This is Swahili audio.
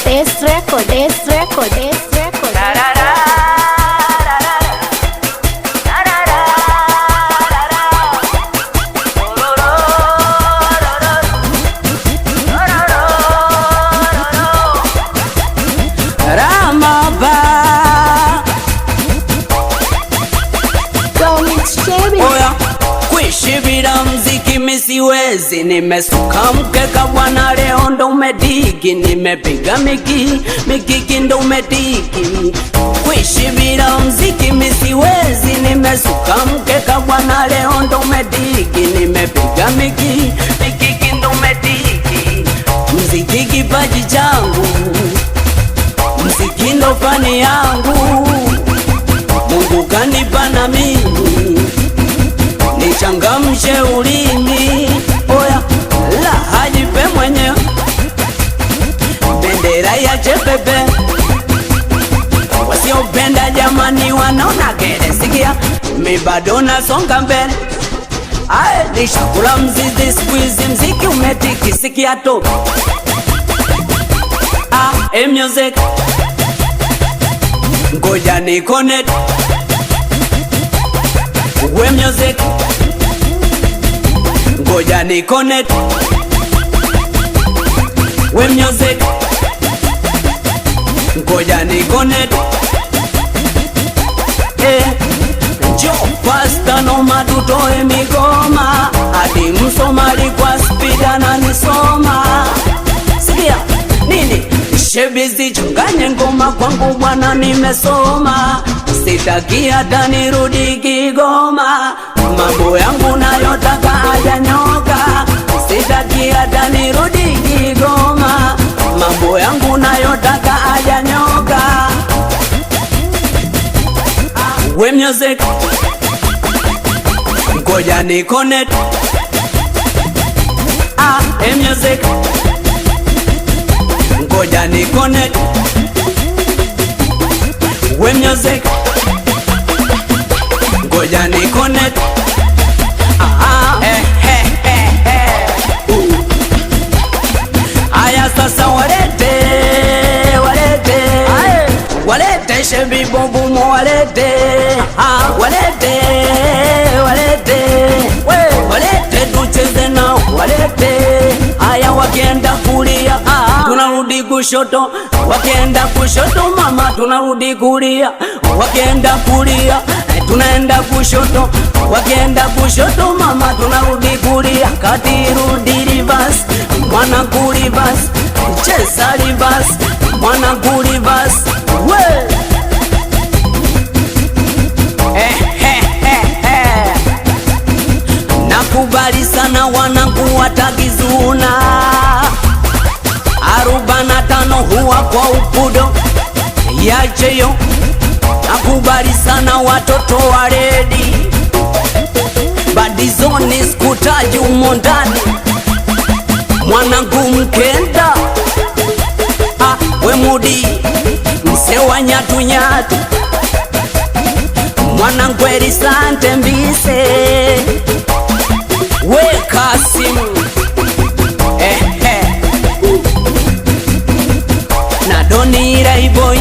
Test record. Kuishi bila mziki misiwezi, nimesuka mkeka bwana, leo ndo umediki, nimepiga mikiki ndo umediki. Kuishi bila mziki misiwezi, nimesuka mkeka bwana, leo ndo umediki, nimepiga mikiki ndo umediki. Mziki kipaji changu, mziki ndo fani yangu, Mungu kanipa na mimi nichangamshe ulimi. Oya la hajipe mwenye bendera ya chepepe, wasiopenda jamani wanaona gere. Sikia mi bado nasonga mbele, ae nishakula mzizi squeeze, mziki umetiki. Sikia to music, ngoja ni connect we music, ngoja ni connect we music, ngoja ni connect. Jo pasta no matutoe migoma, hadi Msomali kwa spida na nisoma. Sikia nini shebizi chunganye ngoma kwangu bwana, nimesoma sitaki hata nirudi Kigoma. Mambo yangu nayotaka hajanyoka, sitaki hata nirudi Kigoma. Mambo yangu nayotaka hajanyoka. We music, ngoja ni connect. Music, ngoja ni connect. We music, ngoja ni connect. Aya sasa walete shebi bobumo, walete tucheze nao, walete. Aya wakienda kulia tunarudi kushoto, wakienda kushoto mama tunarudi kulia, wakienda kulia tunaenda kushoto, wakienda kushoto mama tunarudi kulia. Kati rudi reverse, mwana kurivas, cheza reverse, mwana kurivas. We nakubali sana wanangu watakizuna, 45 huwa kwa upudo yacheyo. Nakubali sana watoto wa redi, badizoni skutaji umondani, mwanangu mkenda we mudi msewa nyatu, mwanangu erisante mbise we Kasimu na Doni Raiboy.